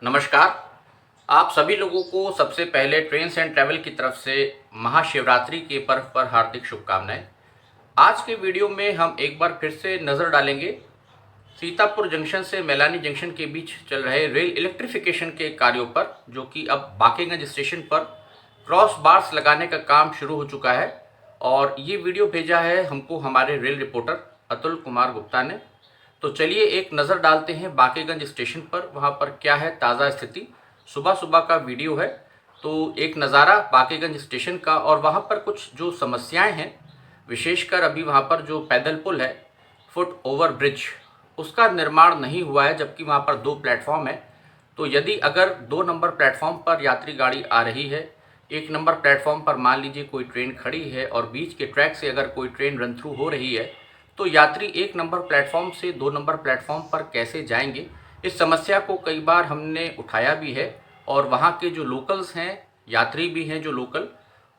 नमस्कार। आप सभी लोगों को सबसे पहले ट्रेन्स एंड ट्रैवल की तरफ से महाशिवरात्रि के पर्व पर हार्दिक शुभकामनाएं। आज के वीडियो में हम एक बार फिर से नज़र डालेंगे सीतापुर जंक्शन से मैलानी जंक्शन के बीच चल रहे रेल इलेक्ट्रिफिकेशन के कार्यों पर, जो कि अब बाकेगंज स्टेशन पर क्रॉस बार्स लगाने का काम शुरू हो चुका है। और ये वीडियो भेजा है हमको हमारे रेल रिपोर्टर अतुल कुमार गुप्ता ने। तो चलिए एक नज़र डालते हैं बाकेगंज स्टेशन पर, वहाँ पर क्या है ताज़ा स्थिति। सुबह सुबह का वीडियो है, तो एक नज़ारा बाकेगंज स्टेशन का। और वहाँ पर कुछ जो समस्याएं हैं, विशेषकर अभी वहाँ पर जो पैदल पुल है, फुट ओवर ब्रिज, उसका निर्माण नहीं हुआ है, जबकि वहाँ पर 2 प्लेटफॉर्म है। तो यदि अगर 2 नंबर प्लेटफॉर्म पर यात्री गाड़ी आ रही है, 1 नंबर प्लेटफॉर्म पर मान लीजिए कोई ट्रेन खड़ी है और बीच के ट्रैक से अगर कोई ट्रेन रन थ्रू हो रही है, तो यात्री 1 नंबर प्लेटफॉर्म से 2 नंबर प्लेटफॉर्म पर कैसे जाएंगे। इस समस्या को कई बार हमने उठाया भी है और वहाँ के जो लोकल्स हैं, यात्री भी हैं जो लोकल,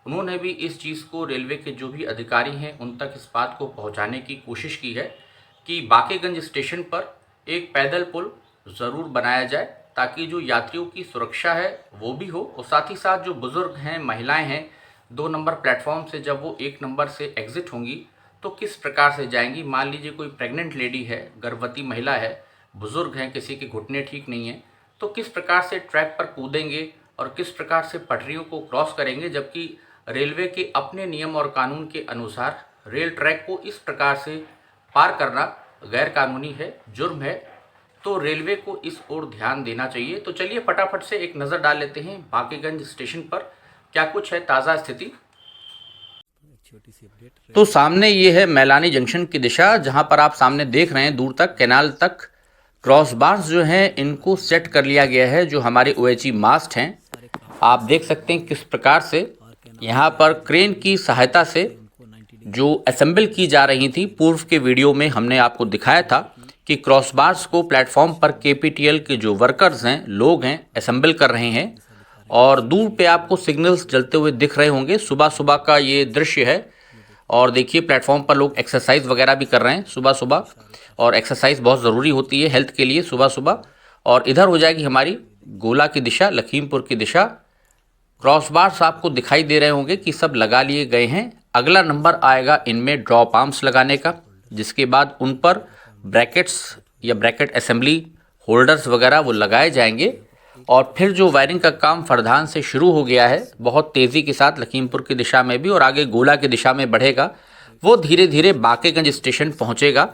उन्होंने भी इस चीज़ को रेलवे के जो भी अधिकारी हैं उन तक इस बात को पहुँचाने की कोशिश की है कि बाकेगंज स्टेशन पर एक पैदल पुल ज़रूर बनाया जाए, ताकि जो यात्रियों की सुरक्षा है वो भी हो, और साथ ही साथ जो बुज़ुर्ग हैं, महिलाएं हैं, 2 नंबर प्लेटफॉर्म से जब वो 1 नंबर से एग्ज़िट होंगी तो किस प्रकार से जाएंगी। मान लीजिए कोई प्रेग्नेंट लेडी है, गर्भवती महिला है, बुज़ुर्ग हैं, किसी के घुटने ठीक नहीं है, तो किस प्रकार से ट्रैक पर कूदेंगे और किस प्रकार से पटरियों को क्रॉस करेंगे, जबकि रेलवे के अपने नियम और कानून के अनुसार रेल ट्रैक को इस प्रकार से पार करना गैर कानूनी है, जुर्म है। तो रेलवे को इस ओर ध्यान देना चाहिए। तो चलिए फटाफट से एक नज़र डाल लेते हैं बाकेगंज स्टेशन पर क्या कुछ है ताज़ा स्थिति। तो सामने ये है मैलानी जंक्शन की दिशा, जहां पर आप सामने देख रहे हैं दूर तक कैनाल तक क्रॉस बार्स जो हैं इनको सेट कर लिया गया है, जो हमारे OHE मास्ट हैं। आप देख सकते हैं किस प्रकार से यहाँ पर क्रेन की सहायता से जो असेंबल की जा रही थी। पूर्व के वीडियो में हमने आपको दिखाया था कि क्रॉस बार्स को प्लेटफॉर्म पर KPTL के जो वर्कर्स हैं, लोग हैं, असेंबल कर रहे हैं। और दूर पे आपको सिग्नल्स जलते हुए दिख रहे होंगे। सुबह सुबह का ये दृश्य है। और देखिए प्लेटफॉर्म पर लोग एक्सरसाइज वगैरह भी कर रहे हैं सुबह सुबह, और एक्सरसाइज बहुत ज़रूरी होती है हेल्थ के लिए सुबह सुबह। और इधर हो जाएगी हमारी गोला की दिशा, लखीमपुर की दिशा। क्रॉस बार्स आपको दिखाई दे रहे होंगे कि सब लगा लिए गए हैं। अगला नंबर आएगा इनमें ड्रॉप आर्म्स लगाने का, जिसके बाद उन पर ब्रैकेट्स या ब्रैकेट असेंबली होल्डर्स वगैरह वो लगाए जाएंगे। और फिर जो वायरिंग का काम फरधान से शुरू हो गया है, बहुत तेज़ी के साथ लखीमपुर की दिशा में भी और आगे गोला की दिशा में बढ़ेगा, वो धीरे धीरे बाकेगंज स्टेशन पहुंचेगा।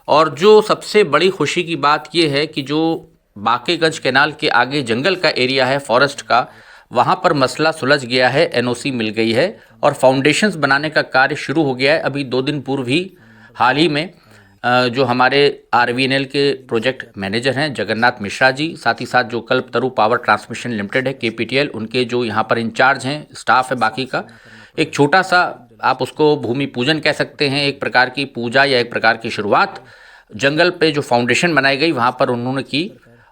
और जो सबसे बड़ी खुशी की बात ये है कि जो बाकेगंज कैनाल के आगे जंगल का एरिया है, फॉरेस्ट का, वहाँ पर मसला सुलझ गया है, NOC मिल गई है और फाउंडेशंस बनाने का कार्य शुरू हो गया है। अभी 2 दिन पूर्व ही हाल ही में जो हमारे RVNL के प्रोजेक्ट मैनेजर हैं जगन्नाथ मिश्रा जी, साथ ही साथ जो कल्पतरु पावर ट्रांसमिशन लिमिटेड है KPTL, उनके जो यहाँ पर इंचार्ज हैं, स्टाफ है बाकी का, एक छोटा सा आप उसको भूमि पूजन कह सकते हैं, एक प्रकार की पूजा या एक प्रकार की शुरुआत जंगल पे जो फाउंडेशन बनाई गई वहाँ पर उन्होंने की।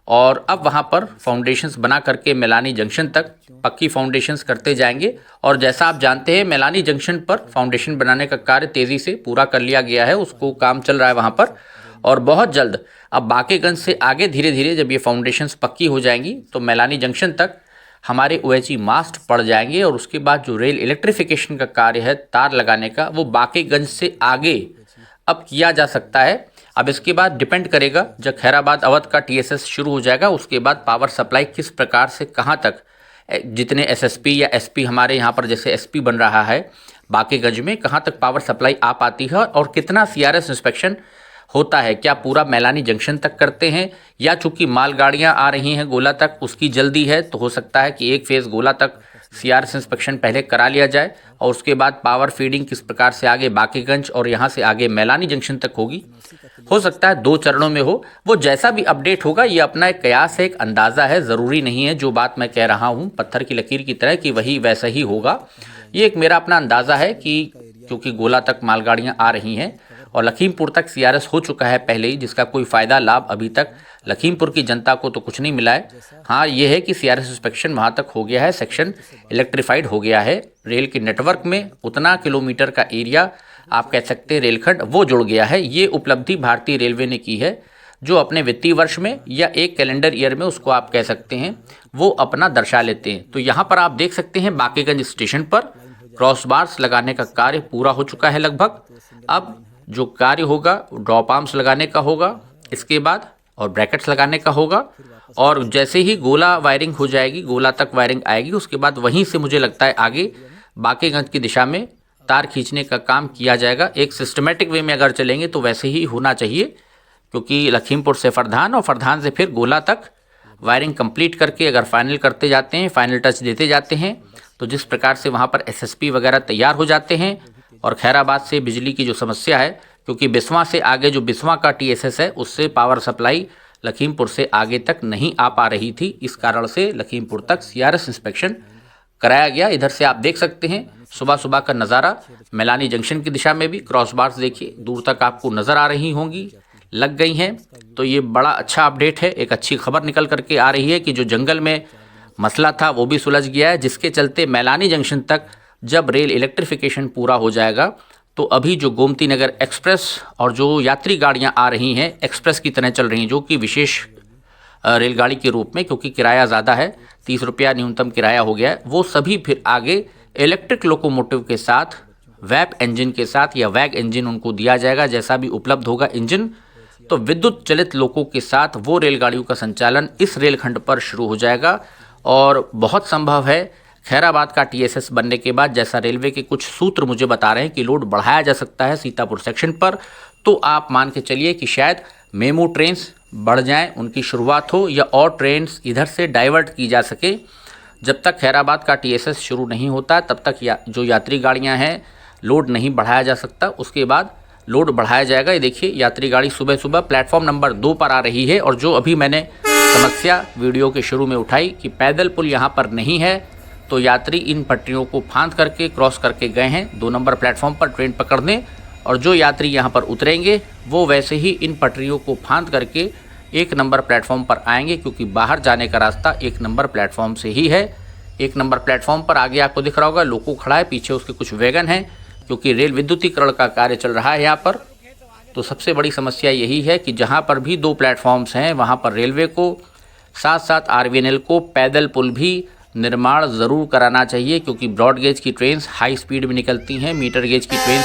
और अब वहाँ पर फाउंडेशंस बना करके मैलानी जंक्शन तक पक्की फाउंडेशंस करते जाएंगे। और जैसा आप जानते हैं मैलानी जंक्शन पर फाउंडेशन बनाने का कार्य तेज़ी से पूरा कर लिया गया है, उसको काम चल रहा है वहाँ पर। और बहुत जल्द अब बाकेगंज से आगे धीरे धीरे जब ये फाउंडेशंस पक्की हो जाएंगी तो मैलानी जंक्शन तक हमारे OHE मास्ट पड़ जाएंगे। और उसके बाद जो रेल इलेक्ट्रिफिकेशन का कार्य है तार लगाने का, वो बाकेगंज से आगे अब किया जा सकता है। अब इसके बाद डिपेंड करेगा जब खैराबाद अवध का TSS शुरू हो जाएगा, उसके बाद पावर सप्लाई किस प्रकार से कहाँ तक, जितने SSP या SP हमारे यहाँ पर जैसे SP बन रहा है बाकेगंज में, कहाँ तक पावर सप्लाई आ पाती है और कितना CRS इंस्पेक्शन होता है, क्या पूरा मैलानी जंक्शन तक करते हैं, या चूंकि मालगाड़ियाँ आ रही हैं गोला तक, उसकी जल्दी है तो हो सकता है कि एक फेज़ गोला तक CRS इंस्पेक्शन पहले करा लिया जाए और उसके बाद पावर फीडिंग किस प्रकार से आगे बाकेगंज और यहाँ से आगे मैलानी जंक्शन तक होगी। हो सकता है 2 चरणों में हो, वो जैसा भी अपडेट होगा, ये अपना एक कयास है, एक अंदाज़ा है, ज़रूरी नहीं है जो बात मैं कह रहा हूँ पत्थर की लकीर की तरह कि वही वैसा ही होगा। ये एक मेरा अपना अंदाज़ा है कि क्योंकि गोला तक मालगाड़ियाँ आ रही हैं और लखीमपुर तक CRS हो चुका है पहले ही, जिसका कोई फ़ायदा लाभ अभी तक लखीमपुर की जनता को तो कुछ नहीं मिला है। हाँ, ये है कि CRS इंस्पेक्शन वहाँ तक हो गया है, सेक्शन इलेक्ट्रीफाइड हो गया है, रेल के नेटवर्क में उतना किलोमीटर का एरिया आप कह सकते हैं रेलखंड वो जुड़ गया है। ये उपलब्धि भारतीय रेलवे ने की है। जो अपने वित्तीय वर्ष में या एक कैलेंडर ईयर में उसको आप कह सकते हैं, वो अपना दर्शा लेते हैं। तो यहाँ पर आप देख सकते हैं बांकीगंज स्टेशन पर क्रॉस बार्स लगाने का कार्य पूरा हो चुका है लगभग। अब जो कार्य होगा ड्रॉप आर्म्स लगाने का होगा, इसके बाद और ब्रैकेट्स लगाने का होगा, और जैसे ही गोला वायरिंग हो जाएगी, गोला तक वायरिंग आएगी, उसके बाद वहीं से मुझे लगता है आगे बांकीगंज की दिशा में तार खींचने का काम किया जाएगा। एक सिस्टमेटिक वे में अगर चलेंगे तो वैसे ही होना चाहिए, क्योंकि लखीमपुर से फरधान और फरधान से फिर गोला तक वायरिंग कंप्लीट करके अगर फाइनल करते जाते हैं, फाइनल टच देते जाते हैं, तो जिस प्रकार से वहाँ पर एसएसपी वगैरह तैयार हो जाते हैं। और खैराबाद से बिजली की जो समस्या है, क्योंकि बिस्वा से आगे जो बिस्वा का टीएसएस है उससे पावर सप्लाई लखीमपुर से आगे तक नहीं आ पा रही थी, इस कारण से लखीमपुर तक सीआरएस इंस्पेक्शन कराया गया। इधर से आप देख सकते हैं सुबह सुबह का नज़ारा। मैलानी जंक्शन की दिशा में भी क्रॉस बार्स देखिए दूर तक आपको नज़र आ रही होंगी, लग गई हैं। तो ये बड़ा अच्छा अपडेट है, एक अच्छी खबर निकल करके आ रही है कि जो जंगल में मसला था वो भी सुलझ गया है, जिसके चलते मैलानी जंक्शन तक जब रेल इलेक्ट्रिफिकेशन पूरा हो जाएगा तो अभी जो गोमती नगर एक्सप्रेस और जो यात्री गाड़ियां आ रही हैं एक्सप्रेस की तरह चल रही हैं, जो कि विशेष रेलगाड़ी के रूप में, क्योंकि किराया ज़्यादा है, 30 रुपया न्यूनतम किराया हो गया है, वो सभी फिर आगे इलेक्ट्रिक लोकोमोटिव के साथ वैप इंजन के साथ या वैग इंजन उनको दिया जाएगा। जैसा भी उपलब्ध होगा इंजन, तो विद्युत चलित लोकों के साथ वो रेलगाड़ियों का संचालन इस रेलखंड पर शुरू हो जाएगा। और बहुत संभव है खैराबाद का टीएसएस बनने के बाद, जैसा रेलवे के कुछ सूत्र मुझे बता रहे हैं कि लोड बढ़ाया जा सकता है सीतापुर सेक्शन पर, तो आप मान के चलिए कि शायद मेमू ट्रेन्स बढ़ जाएं, उनकी शुरुआत हो, या और ट्रेन्स इधर से डाइवर्ट की जा सके। जब तक खैराबाद का टीएसएस शुरू नहीं होता तब तक जो यात्री गाड़ियां हैं लोड नहीं बढ़ाया जा सकता, उसके बाद लोड बढ़ाया जाएगा। ये देखिए यात्री गाड़ी सुबह सुबह प्लेटफॉर्म नंबर 2 पर आ रही है, और जो अभी मैंने समस्या वीडियो के शुरू में उठाई कि पैदल पुल यहाँ पर नहीं है, तो यात्री इन पटरियों को फांद करके क्रॉस करके गए हैं 2 नंबर प्लेटफॉर्म पर ट्रेन पकड़ने, और जो यात्री यहाँ पर उतरेंगे वो वैसे ही इन पटरियों को फांद करके 1 नंबर प्लेटफॉर्म पर आएंगे, क्योंकि बाहर जाने का रास्ता 1 नंबर प्लेटफॉर्म से ही है। 1 नंबर प्लेटफॉर्म पर आगे आपको दिख रहा होगा लोको खड़ा है, पीछे उसके कुछ वैगन हैं, क्योंकि रेल विद्युतीकरण का कार्य चल रहा है यहाँ पर। तो सबसे बड़ी समस्या यही है कि जहाँ पर भी 2 प्लेटफॉर्म्स हैं वहाँ पर रेलवे को साथ साथ आरवीएनएल को पैदल पुल भी निर्माण ज़रूर कराना चाहिए, क्योंकि ब्रॉड गेज की ट्रेन्स हाई स्पीड में निकलती हैं, मीटर गेज की ट्रेन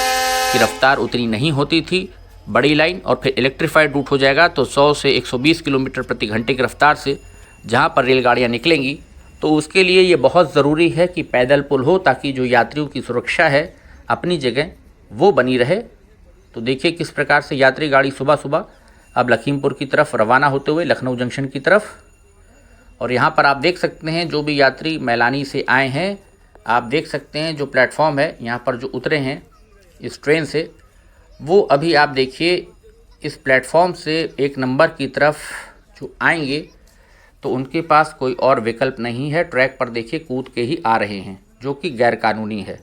की रफ्तार उतनी नहीं होती थी। बड़ी लाइन और फिर इलेक्ट्रीफाइड रूट हो जाएगा तो 100 से 120 किलोमीटर प्रति घंटे की रफ्तार से जहाँ पर रेलगाड़ियाँ निकलेंगी, तो उसके लिए ये बहुत ज़रूरी है कि पैदल पुल हो, ताकि जो यात्रियों की सुरक्षा है अपनी जगह वो बनी रहे। तो देखिए किस प्रकार से यात्री गाड़ी सुबह सुबह अब लखीमपुर की तरफ रवाना होते हुए लखनऊ जंक्शन की तरफ। और यहाँ पर आप देख सकते हैं जो भी यात्री मैलानी से आए हैं, आप देख सकते हैं जो प्लेटफॉर्म है यहाँ पर जो उतरे हैं इस ट्रेन से, वो अभी आप देखिए इस प्लेटफॉर्म से 1 नंबर की तरफ जो आएंगे तो उनके पास कोई और विकल्प नहीं है। ट्रैक पर देखिए कूद के ही आ रहे हैं, जो कि गैर कानूनी है।